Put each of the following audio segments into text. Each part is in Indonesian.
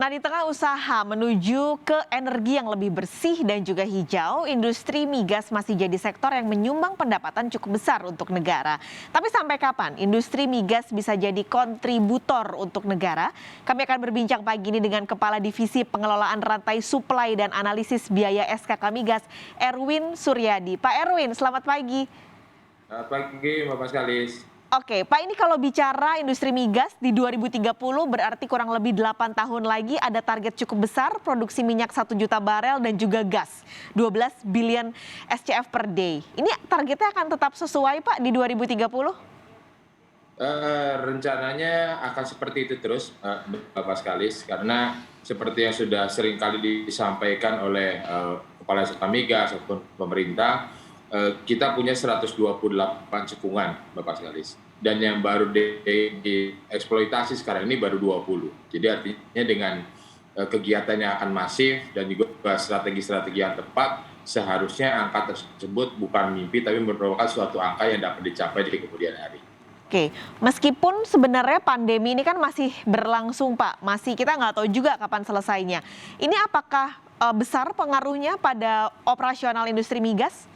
Nah, di tengah usaha menuju ke energi yang lebih bersih dan juga hijau, industri migas masih jadi sektor yang menyumbang pendapatan cukup besar untuk negara. Tapi sampai kapan industri migas bisa jadi kontributor untuk negara? Kami akan berbincang pagi ini dengan Kepala Divisi Pengelolaan Rantai Suplai dan Analisis Biaya SKK Migas, Erwin Suryadi. Pak Erwin, selamat pagi. Selamat pagi, Bapak Skalis. Oke, Pak, ini kalau bicara industri migas di 2030 berarti kurang lebih 8 tahun lagi ada target cukup besar produksi minyak 1 juta barel dan juga gas 12 billion SCF per day. Ini targetnya akan tetap sesuai, Pak, di 2030? Rencananya akan seperti itu terus, Bapak Skalis, karena seperti yang sudah sering kali disampaikan oleh Kepala SK Migas ataupun pemerintah, kita punya 128 cekungan, Bapak Skalis. Dan yang baru dieksploitasi sekarang ini baru 20. Jadi artinya dengan kegiatan yang akan masif dan juga strategi-strategi yang tepat, seharusnya angka tersebut bukan mimpi tapi merupakan suatu angka yang dapat dicapai di kemudian hari. Oke, meskipun sebenarnya pandemi ini kan masih berlangsung, Pak, masih kita nggak tahu juga kapan selesainya. Ini apakah besar pengaruhnya pada operasional industri migas?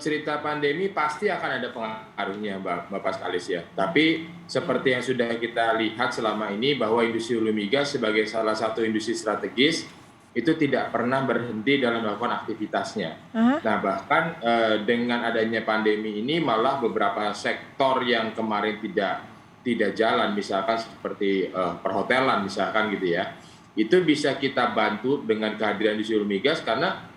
Cerita pandemi pasti akan ada pengaruhnya, Bapak Skalis ya. Tapi seperti yang sudah kita lihat selama ini bahwa industri hulu migas sebagai salah satu industri strategis itu tidak pernah berhenti dalam melakukan aktivitasnya. Hah? Nah, bahkan dengan adanya pandemi ini malah beberapa sektor yang kemarin tidak jalan, misalkan seperti perhotelan misalkan gitu ya, itu bisa kita bantu dengan kehadiran industri hulu migas karena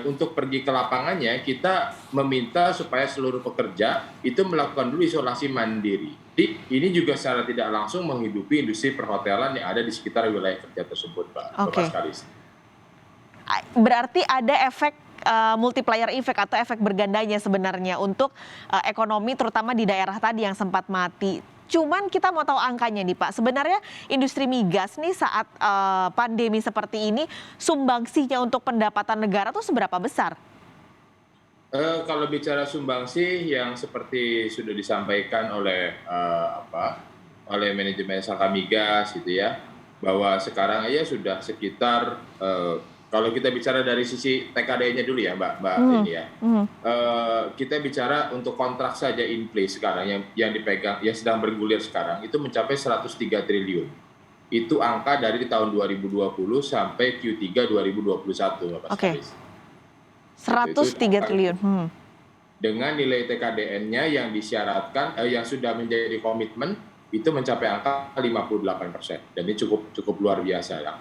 untuk pergi ke lapangannya kita meminta supaya seluruh pekerja itu melakukan dulu isolasi mandiri. Jadi ini juga secara tidak langsung menghidupi industri perhotelan yang ada di sekitar wilayah kerja tersebut, Bapak Oke. Skalis. Berarti ada efek multiplier effect atau efek bergandanya sebenarnya untuk ekonomi terutama di daerah tadi yang sempat mati. Cuman kita mau tahu angkanya nih, Pak. Sebenarnya industri migas nih saat pandemi seperti ini sumbangsinya untuk pendapatan negara tuh seberapa besar? Kalau bicara sumbangsi yang seperti sudah disampaikan oleh oleh manajemen Saka Migas gitu ya, bahwa sekarang aja sudah sekitar kalau kita bicara dari sisi TKD-nya dulu ya, Mbak Mhm, ini ya. mhm. Kita bicara untuk kontrak saja in place sekarang yang dipegang yang sedang bergulir sekarang itu mencapai 103 triliun. Itu angka dari tahun 2020 sampai Q3 2021, Bapak Oke, Sekaligus. Itu 103 triliun. dengan nilai TKDN-nya yang disyaratkan yang sudah menjadi komitmen itu mencapai angka 58%, dan ini cukup cukup luar biasa ya.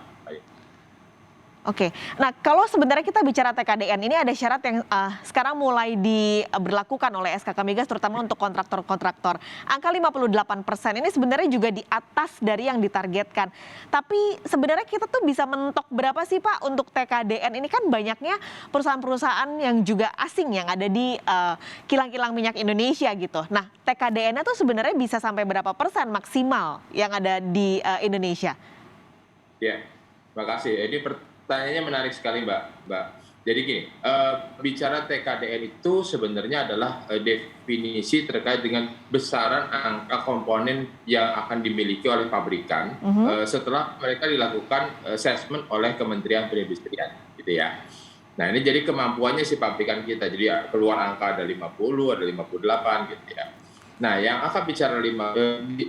Oke. Nah, kalau sebenarnya kita bicara TKDN, ini ada syarat yang sekarang mulai diberlakukan oleh SKK Migas terutama untuk kontraktor-kontraktor. Angka 58% ini sebenarnya juga di atas dari yang ditargetkan. Tapi sebenarnya kita tuh bisa mentok berapa sih, Pak, untuk TKDN? Ini kan banyaknya perusahaan-perusahaan yang juga asing yang ada di kilang-kilang minyak Indonesia gitu. Nah, TKDN-nya tuh sebenarnya bisa sampai berapa persen maksimal yang ada di Indonesia? Ya, makasih. Ini pertanyaannya menarik sekali, Mbak. Jadi gini, bicara TKDN itu sebenarnya adalah definisi terkait dengan besaran angka komponen yang akan dimiliki oleh pabrikan Mhm. setelah mereka dilakukan assessment oleh Kementerian Perindustrian, gitu ya. Nah, ini jadi kemampuannya si pabrikan kita. Jadi ya, keluar angka ada 50, ada 58 gitu ya. Nah, yang akan bicara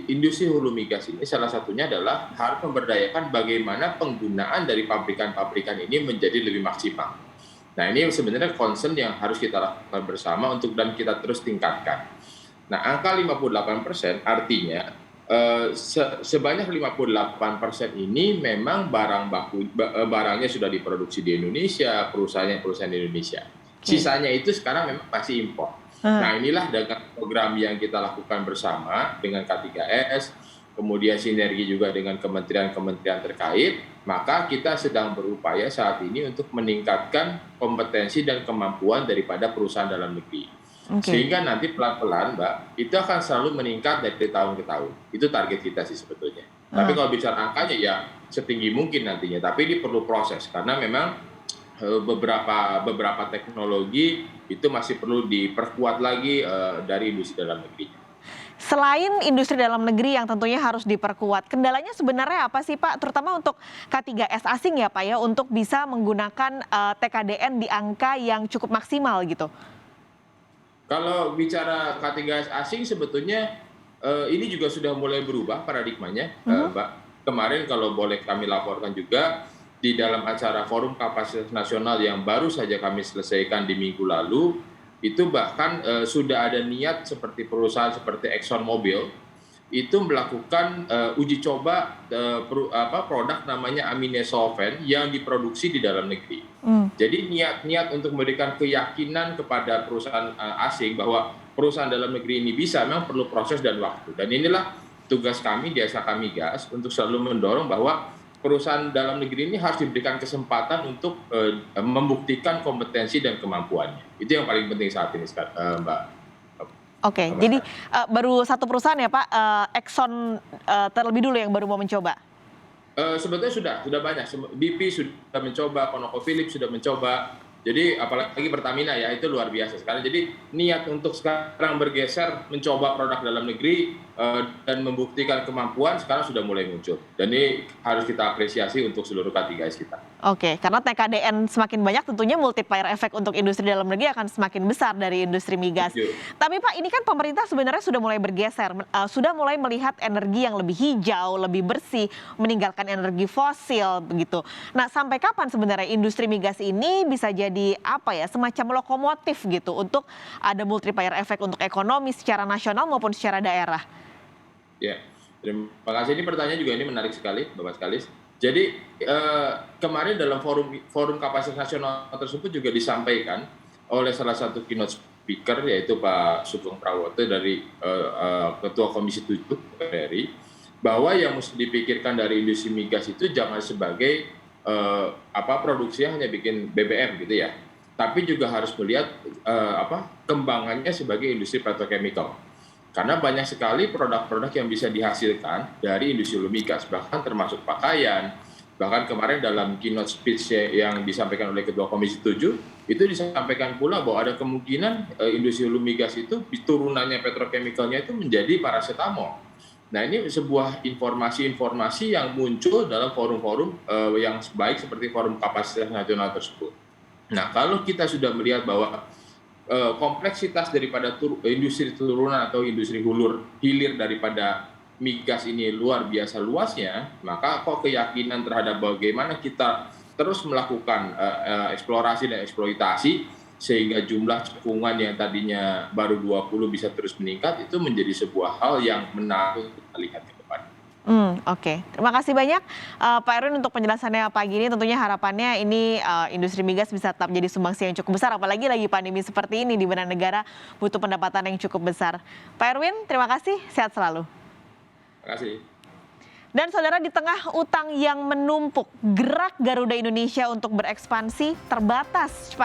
industri hulu migas ini salah satunya adalah harus memberdayakan bagaimana penggunaan dari pabrikan-pabrikan ini menjadi lebih maksimal. Nah, ini sebenarnya concern yang harus kita lakukan bersama dan kita terus tingkatkan. Nah, angka 58% artinya sebanyak 58% ini memang barangnya sudah diproduksi di Indonesia, perusahaan di Indonesia. Oke. Sisanya itu sekarang memang masih impor. Ah. Nah, inilah dengan program yang kita lakukan bersama dengan K3S, kemudian sinergi juga dengan kementerian-kementerian terkait, maka kita sedang berupaya saat ini untuk meningkatkan kompetensi dan kemampuan daripada perusahaan dalam negeri. Oke. Sehingga nanti pelan-pelan, Mbak, itu akan selalu meningkat dari tahun ke tahun. Itu target kita sih sebetulnya. Tapi Ah. kalau bicara angkanya ya setinggi mungkin nantinya, tapi ini perlu proses karena memang beberapa teknologi itu masih perlu diperkuat lagi dari industri dalam negeri. Selain industri dalam negeri yang tentunya harus diperkuat, kendalanya sebenarnya apa sih Pak? Terutama untuk K3S asing ya Pak ya, untuk bisa menggunakan TKDN di angka yang cukup maksimal gitu. Kalau bicara K3S asing sebetulnya ini juga sudah mulai berubah paradigmanya, Mbak. Kemarin kalau boleh kami laporkan juga di dalam acara Forum Kapasitas Nasional yang baru saja kami selesaikan di minggu lalu, itu bahkan sudah ada niat seperti perusahaan seperti ExxonMobil itu melakukan uji coba produk namanya aminosolven yang diproduksi di dalam negeri. Jadi niat-niat untuk memberikan keyakinan kepada perusahaan asing bahwa perusahaan dalam negeri ini bisa, memang perlu proses dan waktu. Dan inilah tugas kami di SKK Migas untuk selalu mendorong bahwa perusahaan dalam negeri ini harus diberikan kesempatan untuk membuktikan kompetensi dan kemampuannya. Itu yang paling penting saat ini, Mbak. Oke, jadi baru satu perusahaan ya Pak, Exxon terlebih dulu yang baru mau mencoba? Sebetulnya sudah banyak. BP sudah mencoba, ConocoPhillips sudah mencoba. Jadi apalagi Pertamina ya, itu luar biasa sekarang. Jadi niat untuk sekarang bergeser mencoba produk dalam negeri dan membuktikan kemampuan sekarang sudah mulai muncul. Dan ini harus kita apresiasi untuk seluruh K3S kita. Oke, karena TKDN semakin banyak tentunya multiplier efek untuk industri dalam negeri akan semakin besar dari industri migas. Tapi Pak, ini kan pemerintah sebenarnya sudah mulai bergeser, sudah mulai melihat energi yang lebih hijau, lebih bersih, meninggalkan energi fosil begitu. Nah, sampai kapan sebenarnya industri migas ini bisa jadi apa ya, semacam lokomotif gitu untuk ada multiplier efek untuk ekonomi secara nasional maupun secara daerah? Ya, terima kasih. Ini pertanyaan juga ini menarik sekali, Bapak sekali. Jadi kemarin dalam forum kapasitas nasional tersebut juga disampaikan oleh salah satu keynote speaker yaitu Pak Sugeng Prawoto dari Ketua Komisi 7 RI, bahwa yang mesti dipikirkan dari industri migas itu jangan sebagai produksinya hanya bikin BBM gitu ya, tapi juga harus melihat kembangannya sebagai industri petrochemical. Karena banyak sekali produk-produk yang bisa dihasilkan dari industri hulu migas, bahkan termasuk pakaian. Bahkan kemarin dalam keynote speech yang disampaikan oleh Ketua Komisi 7, itu disampaikan pula bahwa ada kemungkinan industri hulu migas itu turunannya petrochemicalnya itu menjadi paracetamol. Nah, ini sebuah informasi-informasi yang muncul dalam forum-forum yang baik seperti Forum Kapasitas Nasional tersebut. Nah, kalau kita sudah melihat bahwa kompleksitas daripada industri turunan atau industri hilir daripada migas ini luar biasa luasnya, maka kok keyakinan terhadap bagaimana kita terus melakukan eksplorasi dan eksploitasi sehingga jumlah cekungan yang tadinya baru 20 bisa terus meningkat, itu menjadi sebuah hal yang menarik kita lihat ke depan. Oke. Terima kasih banyak Pak Erwin untuk penjelasannya pagi ini. Tentunya harapannya ini industri migas bisa tetap jadi sumbangsi yang cukup besar, apalagi lagi pandemi seperti ini di mana negara butuh pendapatan yang cukup besar. Pak Erwin, terima kasih, sehat selalu. Terima kasih. Dan saudara, di tengah utang yang menumpuk, gerak Garuda Indonesia untuk berekspansi terbatas.